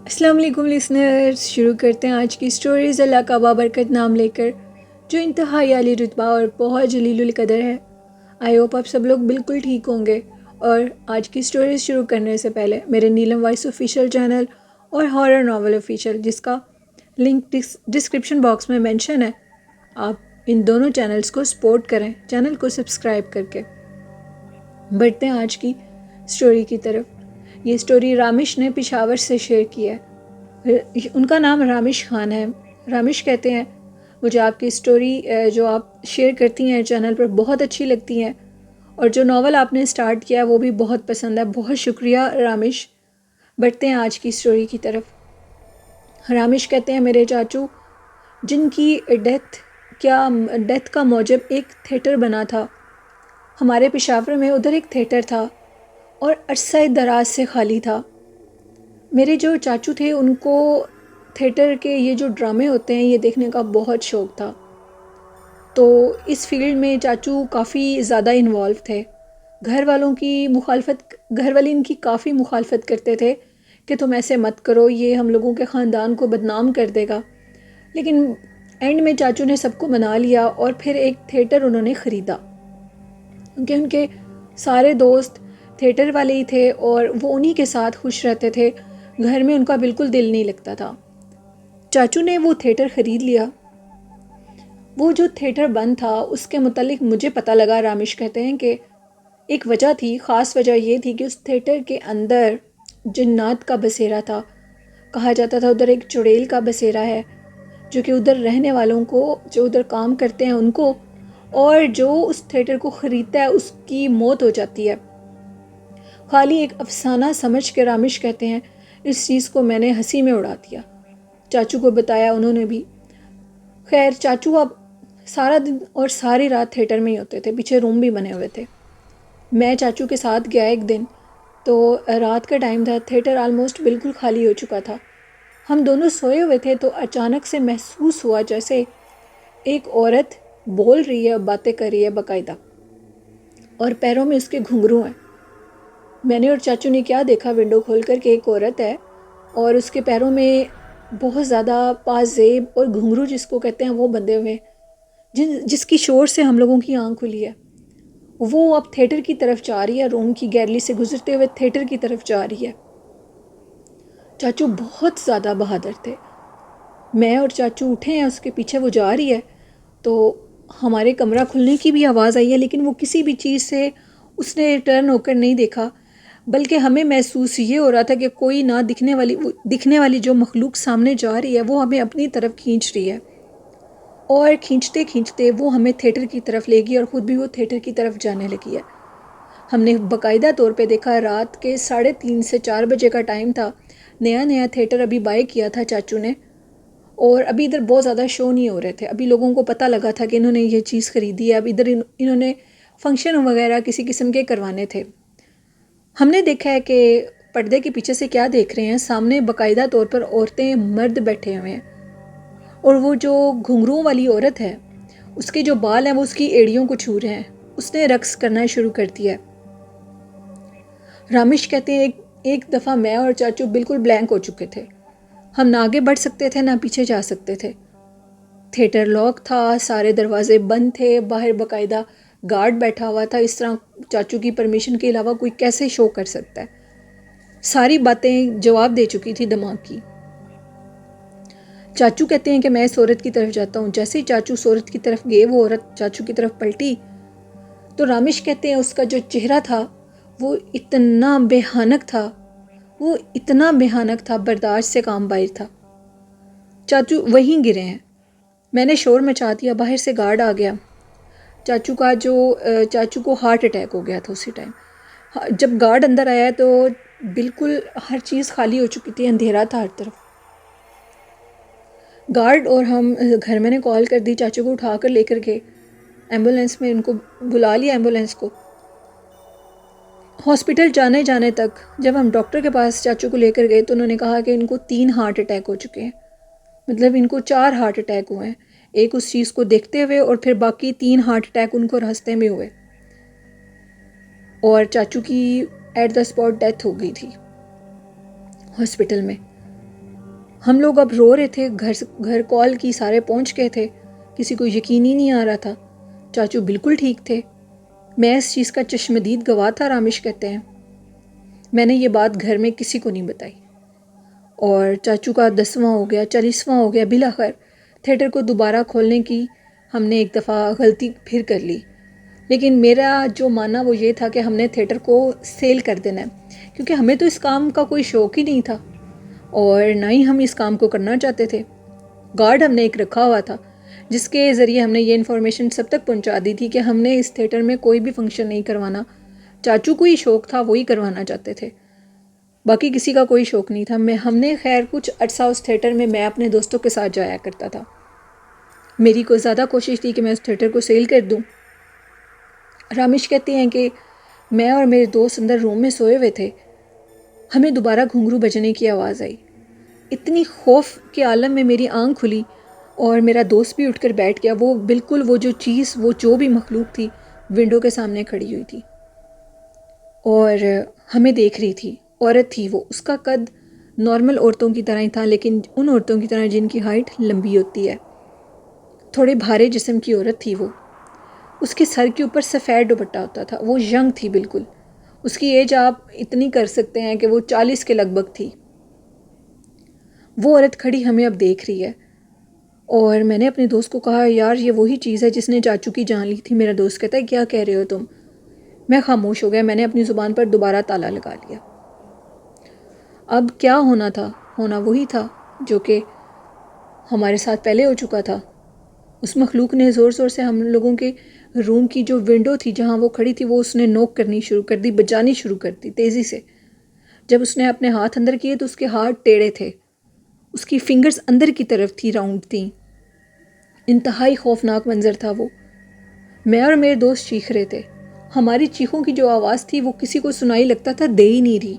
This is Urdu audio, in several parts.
السلام علیکم لسنرز، شروع کرتے ہیں آج کی سٹوریز اللہ کا بابرکت نام لے کر، جو انتہائی عالی رتبہ اور بہت جلیل القدر ہے۔ آئی ہوپ آپ سب لوگ بالکل ٹھیک ہوں گے۔ اور آج کی سٹوریز شروع کرنے سے پہلے میرے نیلم وائس آفیشیل چینل اور ہارر ناول آفیشیل، جس کا لنک ڈسکرپشن باکس میں مینشن ہے، آپ ان دونوں چینلز کو سپورٹ کریں، چینل کو سبسکرائب کر کے۔ بڑھتے ہیں آج کی سٹوری کی طرف۔ یہ سٹوری رامش نے پشاور سے شیئر کی ہے۔ ان کا نام رامش خان ہے۔ رامش کہتے ہیں، مجھے آپ کی سٹوری جو آپ شیئر کرتی ہیں چینل پر بہت اچھی لگتی ہیں، اور جو ناول آپ نے سٹارٹ کیا ہے وہ بھی بہت پسند ہے۔ بہت شکریہ رامش۔ بڑھتے ہیں آج کی سٹوری کی طرف۔ رامش کہتے ہیں، میرے چاچو جن کی ڈیتھ کا موجب ایک تھیٹر بنا تھا، ہمارے پشاور میں ادھر ایک تھیٹر تھا اور عرصہ دراز سے خالی تھا۔ میرے جو چاچو تھے ان کو تھیٹر کے یہ جو ڈرامے ہوتے ہیں یہ دیکھنے کا بہت شوق تھا، تو اس فیلڈ میں چاچو کافی زیادہ انوالو تھے۔ گھر والے ان کی کافی مخالفت کرتے تھے کہ تم ایسے مت کرو، یہ ہم لوگوں کے خاندان کو بدنام کر دے گا، لیکن اینڈ میں چاچو نے سب کو منا لیا اور پھر ایک تھیٹر انہوں نے خریدا، کیونکہ ان کے سارے دوست تھیٹر والے ہی تھے اور وہ انہی کے ساتھ خوش رہتے تھے۔ گھر میں ان کا بالکل دل نہیں لگتا تھا۔ چاچو نے وہ تھیٹر خرید لیا۔ وہ جو تھیٹر بند تھا اس کے متعلق مجھے پتہ لگا، رامش کہتے ہیں، کہ ایک وجہ تھی، خاص وجہ یہ تھی کہ اس تھیٹر کے اندر جنات کا بسیرا تھا۔ کہا جاتا تھا ادھر ایک چڑیل کا بسیرا ہے، جو کہ ادھر رہنے والوں کو، جو ادھر کام کرتے ہیں ان کو، اور جو اس تھیٹر کو خریدتا ہے اس کی موت ہو جاتی ہے۔ خالی ایک افسانہ سمجھ کے رامش کہتے ہیں اس چیز کو میں نے ہنسی میں اڑا دیا۔ چاچو کو بتایا انہوں نے بھی۔ خیر، چاچو اب سارا دن اور ساری رات تھیٹر میں ہی ہوتے تھے، پیچھے روم بھی بنے ہوئے تھے۔ میں چاچو کے ساتھ گیا ایک دن، تو رات کا ٹائم تھا، تھیٹر آلموسٹ بالکل خالی ہو چکا تھا۔ ہم دونوں سوئے ہوئے تھے تو اچانک سے محسوس ہوا جیسے ایک عورت بول رہی ہے، باتیں کر رہی ہے باقاعدہ، اور پیروں میں اس کے گھنگرو ہیں۔ میں نے اور چاچو نے کیا دیکھا ونڈو کھول کر کہ ایک عورت ہے اور اس کے پیروں میں بہت زیادہ پازیب اور گھنگرو جس کو کہتے ہیں وہ بندھے ہوئے، جس کی شور سے ہم لوگوں کی آنکھ کھلی ہے۔ وہ اب تھیٹر کی طرف جا رہی ہے، روم کی گیلری سے گزرتے ہوئے تھیٹر کی طرف جا رہی ہے۔ چاچو بہت زیادہ بہادر تھے۔ میں اور چاچو اٹھے ہیں، اس کے پیچھے وہ جا رہی ہے، تو ہمارے کمرہ کھلنے کی بھی آواز آئی ہے، لیکن وہ کسی بھی چیز سے اس نے ٹرن ہو کر نہیں دیکھا، بلکہ ہمیں محسوس یہ ہو رہا تھا کہ کوئی نہ دکھنے والی جو مخلوق سامنے جا رہی ہے وہ ہمیں اپنی طرف کھینچ رہی ہے، اور کھینچتے کھینچتے وہ ہمیں تھیٹر کی طرف لے گئی اور خود بھی وہ تھیٹر کی طرف جانے لگی ہے۔ ہم نے باقاعدہ طور پہ دیکھا، رات کے 3:30 سے 4 بجے کا ٹائم تھا، نیا نیا تھیٹر ابھی بائی کیا تھا چاچو نے، اور ابھی ادھر بہت زیادہ شو نہیں ہو رہے تھے، ابھی لوگوں کو پتہ لگا تھا کہ انہوں نے یہ چیز خریدی ہے، اب ادھر انہوں نے فنکشن وغیرہ کسی قسم کے کروانے تھے۔ ہم نے دیکھا ہے کہ پردے کے پیچھے سے کیا دیکھ رہے ہیں، سامنے باقاعدہ طور پر عورتیں، مرد بیٹھے ہوئے ہیں، اور وہ جو گھنگروں والی عورت ہے اس کے جو بال ہیں وہ اس کی ایڑیوں کو چھو رہے ہیں، اس نے رقص کرنا شروع کر دیا ہے۔ رامش کہتے ہیں ایک دفعہ میں اور چاچو بالکل بلینک ہو چکے تھے، ہم نہ آگے بڑھ سکتے تھے نہ پیچھے جا سکتے تھے۔ تھیٹر لاک تھا، سارے دروازے بند تھے، باہر باقاعدہ گارڈ بیٹھا ہوا تھا، اس طرح چاچو کی پرمیشن کے علاوہ کوئی کیسے شو کر سکتا ہے۔ ساری باتیں جواب دے چکی تھی دماغ کی۔ چاچو کہتے ہیں کہ میں اس عورت کی طرف جاتا ہوں۔ جیسے ہی چاچو اس عورت کی طرف گئے، وہ عورت چاچو کی طرف پلٹی تو رامش کہتے ہیں اس کا جو چہرہ تھا وہ اتنا بھیانک تھا، برداشت سے کام باہر تھا۔ چاچو وہیں گرے ہیں۔ میں نے شور مچا دیا، باہر سے گارڈ آ گیا۔ چاچو کو ہارٹ اٹیک ہو گیا تھا اسی ٹائم۔ جب گارڈ اندر آیا تو بالکل ہر چیز خالی ہو چکی تھی، اندھیرا تھا ہر طرف۔ گارڈ اور ہم گھر میں نے کال کر دی، چاچو کو اٹھا کر لے کر گئے ایمبولینس میں، ان کو بلا لیا ایمبولینس کو۔ ہاسپٹل جانے تک جب ہم ڈاکٹر کے پاس چاچو کو لے کر گئے تو انہوں نے کہا کہ ان کو 3 ہارٹ اٹیک ہو چکے ہیں، مطلب ان کو 4 ہارٹ اٹیک ہوئے ہیں، ایک اس چیز کو دیکھتے ہوئے اور پھر باقی 3 ہارٹ اٹیک ان کو راستے میں ہوئے، اور چاچو کی ایٹ دا اسپاٹ ڈیتھ ہو گئی تھی ہاسپٹل میں۔ ہم لوگ اب رو رہے تھے، گھر کال کی، سارے پہنچ گئے تھے، کسی کو یقین ہی نہیں آ رہا تھا۔ چاچو بالکل ٹھیک تھے، میں اس چیز کا چشمدید گواہ تھا، رامش کہتے ہیں۔ میں نے یہ بات گھر میں کسی کو نہیں بتائی، اور چاچو کا 10واں ہو گیا، 40واں ہو گیا، بالآخر تھیٹر کو دوبارہ کھولنے کی ہم نے ایک دفعہ غلطی پھر کر لی۔ لیکن میرا جو ماننا وہ یہ تھا کہ ہم نے تھیٹر کو سیل کر دینا ہے، کیونکہ ہمیں تو اس کام کا کوئی شوق ہی نہیں تھا، اور نہ ہی ہم اس کام کو کرنا چاہتے تھے۔ گارڈ ہم نے ایک رکھا ہوا تھا جس کے ذریعے ہم نے یہ انفارمیشن سب تک پہنچا دی تھی کہ ہم نے اس تھیٹر میں کوئی بھی فنکشن نہیں کروانا۔ چاچو کو ہی شوق تھا، وہی کروانا چاہتے تھے، باقی کسی کا کوئی شوق نہیں تھا۔ ہم نے خیر کچھ عرصہ اس تھیٹر میں اپنے دوستوں کے ساتھ جایا کرتا تھا۔ میری کوئی زیادہ کوشش تھی کہ میں اس تھیٹر کو سیل کر دوں۔ رامش کہتے ہیں کہ میں اور میرے دوست اندر روم میں سوئے ہوئے تھے، ہمیں دوبارہ گھنگرو بجنے کی آواز آئی۔ اتنی خوف کے عالم میں میری آنکھ کھلی اور میرا دوست بھی اٹھ کر بیٹھ گیا۔ وہ بالکل وہ جو چیز، وہ جو بھی مخلوق تھی، ونڈو کے سامنے کھڑی ہوئی تھی اور ہمیں دیکھ رہی تھی۔ عورت تھی وہ، اس کا قد نارمل عورتوں کی طرح ہی تھا، لیکن ان عورتوں کی طرح جن کی ہائٹ لمبی ہوتی ہے۔ تھوڑے بھارے جسم کی عورت تھی وہ، اس کے سر کے اوپر سفید دوپٹہ ہوتا تھا، وہ ینگ تھی بالکل، اس کی ایج آپ اتنی کر سکتے ہیں کہ وہ 40 کے لگ بھگ تھی۔ وہ عورت کھڑی ہمیں اب دیکھ رہی ہے، اور میں نے اپنے دوست کو کہا یار یہ وہی چیز ہے جس نے چاچو کی جان لی تھی۔ میرا دوست کہتا ہے کیا کہہ رہے ہو تم؟ میں خاموش ہو گیا، میں نے اپنی زبان پر دوبارہ تالا لگا لیا۔ اب کیا ہونا تھا، ہونا وہی تھا جو کہ ہمارے ساتھ پہلے ہو چکا تھا۔ اس مخلوق نے زور زور سے ہم لوگوں کے روم کی جو ونڈو تھی جہاں وہ کھڑی تھی، وہ اس نے نوک کرنی شروع کر دی، بجانی شروع کر دی تیزی سے۔ جب اس نے اپنے ہاتھ اندر کیے تو اس کے ہاتھ ٹیڑھے تھے، اس کی فنگرز اندر کی طرف تھی، راؤنڈ تھیں۔ انتہائی خوفناک منظر تھا وہ۔ میں اور میرے دوست چیخ رہے تھے، ہماری چیخوں کی جو آواز تھی وہ کسی کو سنائی لگتا تھا دے ہی نہیں رہی۔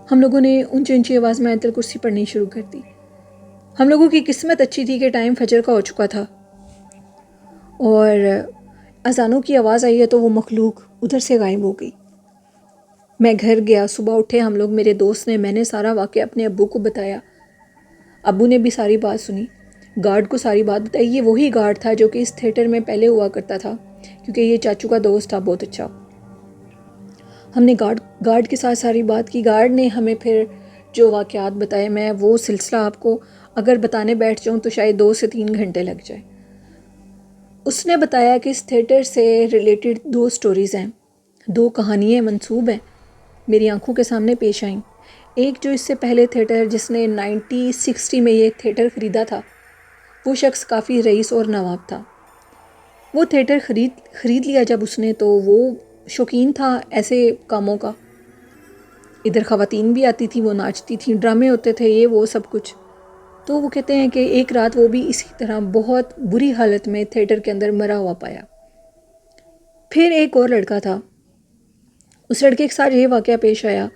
ہم لوگوں نے اونچی اونچی آواز میں آیت الکرسی پڑھنی شروع کر دی۔ ہم لوگوں کی قسمت اچھی تھی کہ ٹائم فجر کا ہو چکا تھا، اور اذانوں کی آواز آئی ہے تو وہ مخلوق ادھر سے غائب ہو گئی۔ میں گھر گیا، صبح اٹھے ہم لوگ، میرے دوست نے، میں نے سارا واقعہ اپنے ابو کو بتایا۔ ابو نے بھی ساری بات سنی، گارڈ کو ساری بات بتائی۔ یہ وہی گارڈ تھا جو کہ اس تھیٹر میں پہلے ہوا کرتا تھا، کیونکہ یہ چاچو کا دوست تھا بہت اچھا۔ ہم نے گارڈ کے ساتھ ساری بات کی۔ گارڈ نے ہمیں پھر جو واقعات بتائے، میں وہ سلسلہ آپ کو اگر بتانے بیٹھ جاؤں تو شاید 2 سے 3 گھنٹے لگ جائے۔ اس نے بتایا کہ اس تھیٹر سے ریلیٹڈ 2 سٹوریز ہیں، 2 کہانیاں منسوب ہیں، میری آنکھوں کے سامنے پیش آئیں۔ ایک جو اس سے پہلے تھیٹر جس نے 1960 میں یہ تھیٹر خریدا تھا، وہ شخص کافی رئیس اور نواب تھا۔ وہ تھیٹر خرید لیا جب اس نے، تو وہ شوقین تھا ایسے کاموں کا۔ ادھر خواتین بھی آتی تھیں، وہ ناچتی تھیں، ڈرامے ہوتے تھے، یہ وہ سب کچھ۔ تو وہ کہتے ہیں کہ ایک رات وہ بھی اسی طرح بہت بری حالت میں تھیٹر کے اندر مرا ہوا پایا۔ پھر ایک اور لڑکا تھا، اس لڑکے کے ساتھ یہ واقعہ پیش آیا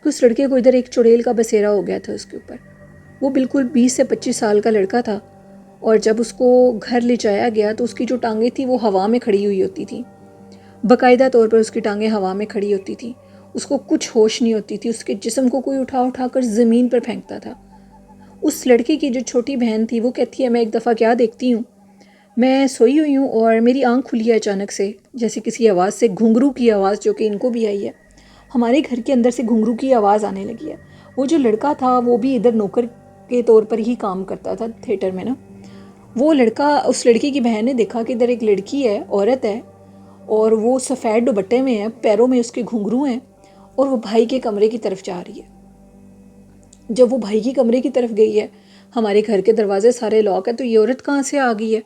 کہ اس لڑکے کو ادھر ایک چڑیل کا بسیرا ہو گیا تھا اس کے اوپر۔ وہ بالکل 20 سے 25 سال کا لڑکا تھا، اور جب اس کو گھر لے جایا گیا تو اس کی جو ٹانگیں تھیں وہ ہوا میں کھڑی ہوئی ہوتی تھیں، باقاعدہ طور پر اس کی ٹانگیں ہوا میں کھڑی ہوتی تھیں، اس کو کچھ ہوش نہیں ہوتی تھی، اس کے جسم کو کوئی اٹھا کر زمین پر پھینکتا تھا۔ اس لڑکے کی جو چھوٹی بہن تھی وہ کہتی ہے میں ایک دفعہ کیا دیکھتی ہوں، میں سوئی ہوئی ہوں اور میری آنکھ کھلی ہے اچانک سے، جیسے کسی آواز سے، گھنگرو کی آواز جو کہ ان کو بھی آئی ہے، ہمارے گھر کے اندر سے گھنگرو کی آواز آنے لگی ہے۔ وہ جو لڑکا تھا وہ بھی ادھر نوکر کے طور پر ہی کام کرتا تھا تھیٹر میں نا۔ وہ لڑکا، اس لڑکی کی بہن نے دیکھا کہ ادھر ایک لڑکی ہے، عورت ہے، اور وہ سفید دوپٹے میں ہے، پیروں میں اس کے گھنگرو ہیں، اور وہ بھائی کے کمرے کی طرف جا رہی ہے۔ جب وہ بھائی کی کمرے کی طرف گئی ہے، ہمارے گھر کے دروازے سارے لاک ہیں، تو یہ عورت کہاں سے آ گئی ہے؟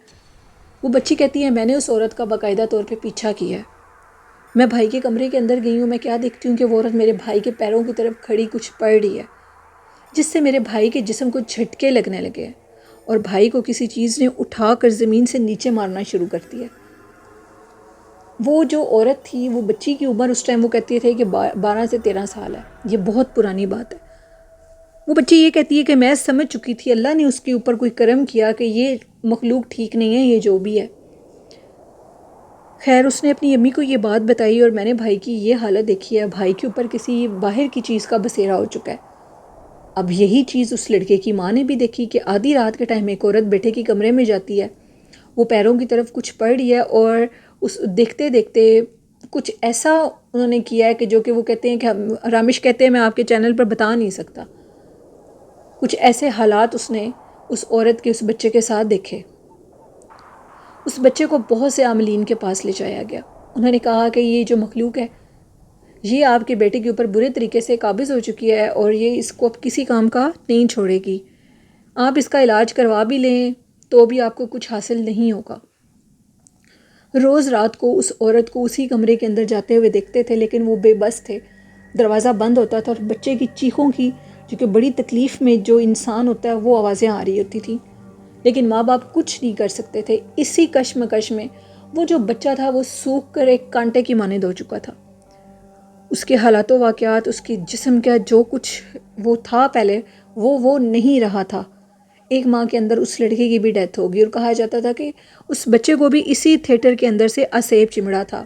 وہ بچی کہتی ہے میں نے اس عورت کا باقاعدہ طور پہ پیچھا کیا ہے، میں بھائی کے کمرے کے اندر گئی ہوں، میں کیا دیکھتی ہوں کہ وہ عورت میرے بھائی کے پیروں کی طرف کھڑی کچھ پڑھ رہی ہے، جس سے میرے بھائی کے جسم کو جھٹکے لگنے لگے ہیں، اور بھائی کو کسی چیز نے اٹھا کر زمین سے نیچے مارنا شروع کرتی ہے۔ وہ جو عورت تھی، وہ بچی کی عمر اس ٹائم وہ کہتی تھے کہ 12 سے 13 سال ہے، یہ بہت پرانی بات ہے۔ وہ بچی یہ کہتی ہے کہ میں سمجھ چکی تھی، اللہ نے اس کے اوپر کوئی کرم کیا کہ یہ مخلوق ٹھیک نہیں ہے، یہ جو بھی ہے۔ خیر اس نے اپنی امی کو یہ بات بتائی، اور میں نے بھائی کی یہ حالت دیکھی ہے، بھائی کے اوپر کسی باہر کی چیز کا بسیرا ہو چکا ہے۔ اب یہی چیز اس لڑکے کی ماں نے بھی دیکھی کہ آدھی رات کے ٹائم ایک عورت بیٹے کے کمرے میں جاتی ہے، وہ پیروں کی طرف کچھ پڑھ رہی ہے، اور اس دیکھتے دیکھتے کچھ ایسا انہوں نے کیا ہے کہ جو کہ وہ کہتے ہیں کہ رامش کہتے ہیں میں آپ کے چینل پر بتا نہیں سکتا، کچھ ایسے حالات اس نے اس عورت کے اس بچے کے ساتھ دیکھے۔ اس بچے کو بہت سے عاملین کے پاس لے جایا گیا، انہوں نے کہا کہ یہ جو مخلوق ہے یہ آپ کے بیٹے کے اوپر برے طریقے سے قابض ہو چکی ہے اور یہ اس کو اب کسی کام کا نہیں چھوڑے گی، آپ اس کا علاج کروا بھی لیں تو بھی آپ کو کچھ حاصل نہیں ہوگا۔ روز رات کو اس عورت کو اسی کمرے کے اندر جاتے ہوئے دیکھتے تھے، لیکن وہ بے بس تھے، دروازہ بند ہوتا تھا اور بچے کی چیخوں کی جو کہ بڑی تکلیف میں جو انسان ہوتا ہے وہ آوازیں آ رہی ہوتی تھیں، لیکن ماں باپ کچھ نہیں کر سکتے تھے۔ اسی کشمکش میں وہ جو بچہ تھا وہ سوکھ کر ایک کانٹے کی مانند ہو چکا تھا، اس کے حالات و واقعات، اس کے جسم کا جو کچھ وہ تھا پہلے وہ نہیں رہا تھا۔ ایک ماہ کے اندر اس لڑکے کی بھی ڈیتھ ہوگی، اور کہا جاتا تھا کہ اس بچے کو بھی اسی تھیٹر کے اندر سے اسیب چمڑا تھا۔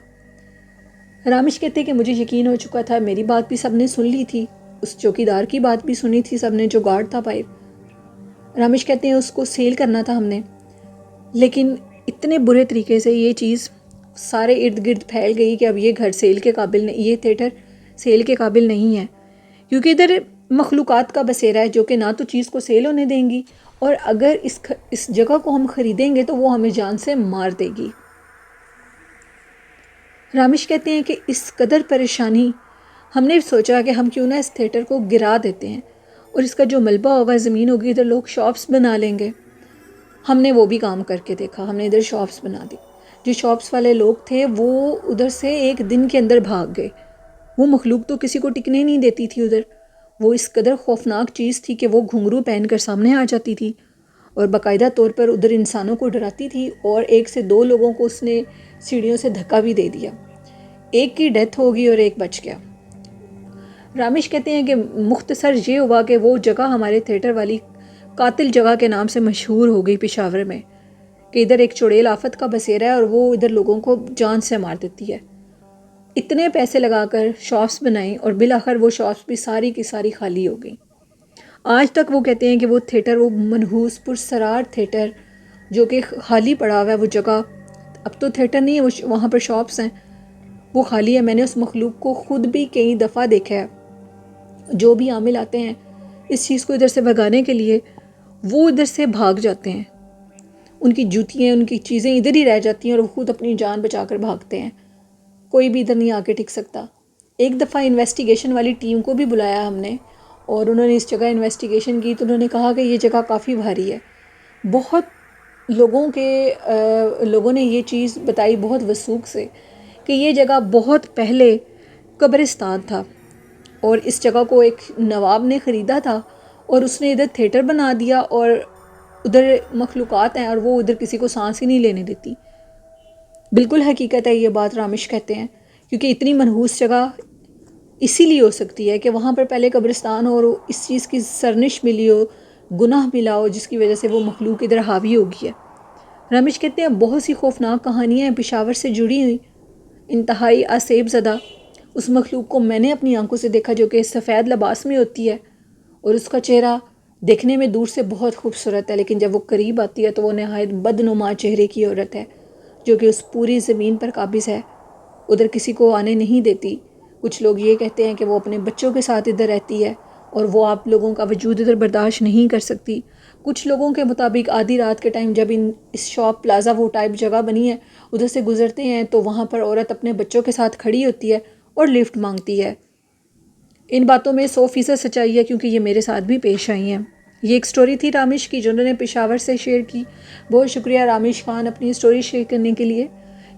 رامش کہتے کہ مجھے یقین ہو چکا تھا، میری بات بھی سب نے سن لی تھی، اس چوکیدار کی بات بھی سنی تھی سب نے جو گارڈ تھا باہر۔ رامش کہتے ہیں اس کو سیل کرنا تھا ہم نے، لیکن اتنے برے طریقے سے یہ چیز سارے ارد گرد پھیل گئی کہ اب یہ گھر سیل کے قابل نہیں، یہ تھیٹر سیل کے قابل نہیں ہے، کیونکہ ادھر مخلوقات کا بسیرا ہے جو کہ نہ تو چیز کو سیل ہونے دیں گی، اور اگر اس جگہ کو ہم خریدیں گے تو وہ ہمیں جان سے مار دے گی۔ رامش کہتے ہیں کہ اس قدر پریشانی ہم نے سوچا کہ ہم کیوں نہ اس تھیٹر کو گرا دیتے ہیں، اور اس کا جو ملبہ ہوگا، زمین ہوگی، ادھر لوگ شاپس بنا لیں گے۔ ہم نے وہ بھی کام کر کے دیکھا، ہم نے ادھر شاپس بنا دی۔ جو شاپس والے لوگ تھے وہ ادھر سے ایک دن کے اندر بھاگ گئے، وہ مخلوق تو کسی کو ٹکنے نہیں دیتی تھی ادھر، وہ اس قدر خوفناک چیز تھی کہ وہ گھنگرو پہن کر سامنے آ جاتی تھی اور باقاعدہ طور پر ادھر انسانوں کو ڈراتی تھی، اور 1 سے 2 لوگوں کو اس نے سیڑھیوں سے دھکا بھی دے دیا، ایک کی ڈیتھ ہوگی اور ایک بچ گیا۔ رامش کہتے ہیں کہ مختصر یہ ہوا کہ وہ جگہ ہمارے تھیٹر والی قاتل جگہ کے نام سے مشہور ہو گئی پشاور میں، کہ ادھر ایک چڑیل آفت کا بسیرا ہے اور وہ ادھر لوگوں کو جان سے مار دیتی ہے۔ اتنے پیسے لگا کر شاپس بنائیں اور بالآخر وہ شاپس بھی ساری کی ساری خالی ہو گئیں۔ آج تک وہ کہتے ہیں کہ وہ تھیٹر، وہ منحوس پرسرار تھیٹر جو کہ خالی پڑا ہوا ہے، وہ جگہ اب تو تھیٹر نہیں ہے، وہاں پر شاپس ہیں، وہ خالی ہے۔ میں نے اس مخلوق کو خود بھی کئی دفعہ دیکھا ہے، جو بھی عامل آتے ہیں اس چیز کو ادھر سے بھگانے کے لیے وہ ادھر سے بھاگ جاتے ہیں، ان کی جوتیاں، ان کی چیزیں ادھر ہی رہ جاتی ہیں اور وہ خود اپنی جان بچا کر بھاگتے ہیں، کوئی بھی ادھر نہیں آ کے ٹک سکتا۔ ایک دفعہ انویسٹیگیشن والی ٹیم کو بھی بلایا ہم نے، اور انہوں نے اس جگہ انویسٹیگیشن کی تو انہوں نے کہا کہ یہ جگہ کافی بھاری ہے۔ بہت لوگوں نے یہ چیز بتائی بہت وثوق سے کہ یہ جگہ بہت پہلے قبرستان تھا، اور اس جگہ کو ایک نواب نے خریدا تھا اور اس نے ادھر تھیٹر بنا دیا، اور ادھر مخلوقات ہیں اور وہ ادھر کسی کو سانس ہی نہیں لینے دیتی۔ بالکل حقیقت ہے یہ بات، رامش کہتے ہیں، کیونکہ اتنی منحوس جگہ اسی لیے ہو سکتی ہے کہ وہاں پر پہلے قبرستان ہو اور اس چیز کی سرنش ملی ہو، گناہ ملا ہو، جس کی وجہ سے وہ مخلوق ادھر حاوی ہو گئی ہے۔ رامش کہتے ہیں بہت سی خوفناک کہانیاں ہیں پشاور سے جڑی ہوئی، انتہائی آسیب زدہ اس مخلوق کو میں نے اپنی آنکھوں سے دیکھا جو کہ سفید لباس میں ہوتی ہے، اور اس کا چہرہ دیکھنے میں دور سے بہت خوبصورت ہے، لیکن جب وہ قریب آتی ہے تو وہ نہایت بدنما چہرے کی عورت ہے جو کہ اس پوری زمین پر قابض ہے، ادھر کسی کو آنے نہیں دیتی۔ کچھ لوگ یہ کہتے ہیں کہ وہ اپنے بچوں کے ساتھ ادھر رہتی ہے اور وہ آپ لوگوں کا وجود ادھر برداشت نہیں کر سکتی۔ کچھ لوگوں کے مطابق آدھی رات کے ٹائم جب اس شاپ پلازا وہ ٹائپ جگہ بنی ہے ادھر سے گزرتے ہیں تو وہاں پر عورت اپنے بچوں کے ساتھ کھڑی ہوتی ہے اور لفٹ مانگتی ہے۔ ان باتوں میں 100% سچائی ہے کیونکہ یہ میرے ساتھ بھی پیش آئی ہیں۔ یہ ایک سٹوری تھی رامش کی جو انہوں نے پشاور سے شیئر کی۔ بہت شکریہ رامش خان اپنی سٹوری شیئر کرنے کے لیے۔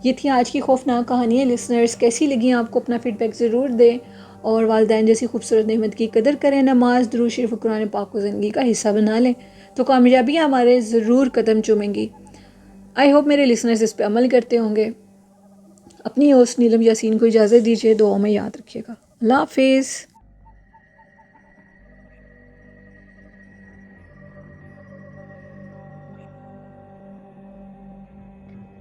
یہ تھی آج کی خوفناک کہانیاں۔ لسنرز کیسی لگیں آپ کو اپنا فیڈ بیک ضرور دیں، اور والدین جیسی خوبصورت نعمت کی قدر کریں، نماز، درود شریف و قرآن پاک کو زندگی کا حصہ بنا لیں تو کامیابیاں ہمارے ضرور قدم چومیں گی۔ آئی ہوپ میرے لسنرز اس پہ عمل کرتے ہوں گے۔ اپنی ہوسٹ نیلم یاسین کو اجازت دیجیے، دعاؤں میں یاد رکھیے گا۔ اللہ حافظ۔